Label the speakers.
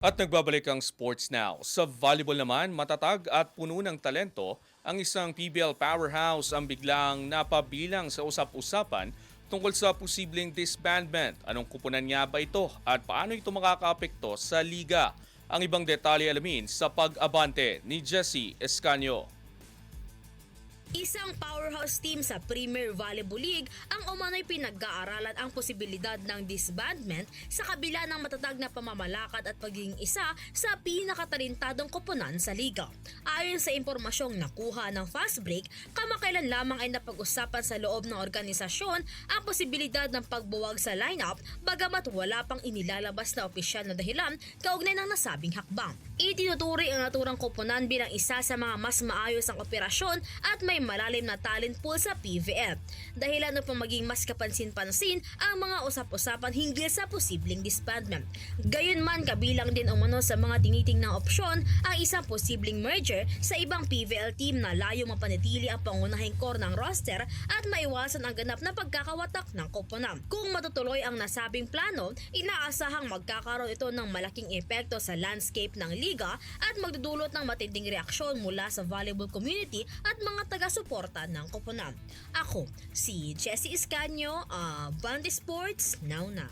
Speaker 1: At nagbabalik ang Sports Now. Sa volleyball naman, matatag at puno ng talento, ang isang PBL powerhouse ang biglang napabilang sa usap-usapan tungkol sa posibleng disbandment. Anong kupunan nga ba ito at paano ito makakaapekto sa liga? Ang ibang detalye alamin sa pag-abante ni Jesse Escanio.
Speaker 2: Isang powerhouse team sa Premier Volleyball League ang umano'y pinag-aaralan ang posibilidad ng disbandment sa kabila ng matatag na pamamalakad at pagiging isa sa pinakatalintadong koponan sa liga. Ayon sa impormasyong nakuha ng Fast Break, kamakailan lamang ay napag-usapan sa loob ng organisasyon ang posibilidad ng pagbuwag sa lineup bagamat wala pang inilalabas na opisyal na dahilan kaugnay ng nasabing hakbang. Itinuturi ang naturang koponan bilang isa sa mga mas maayos ang operasyon at may malalim na talent pool sa PVL. Dahilan upang maging mas kapansin-pansin ang mga usap-usapan hinggil sa posibleng disbandment. Gayunman, kabilang din umano sa mga tinitingnang opsyon ang isang posibleng merger sa ibang PVL team na layo mapanatili ang pangunahing core ng roster at maiwasan ang ganap na pagkakawatak ng koponan. Kung matutuloy ang nasabing plano, inaasahang magkakaroon ito ng malaking epekto sa landscape ng liga at magdudulot ng matinding reaksyon mula sa volleyball community at mga taga-suporta ng koponan. Ako, si Jessie Escanio, Bandi Sports, now na.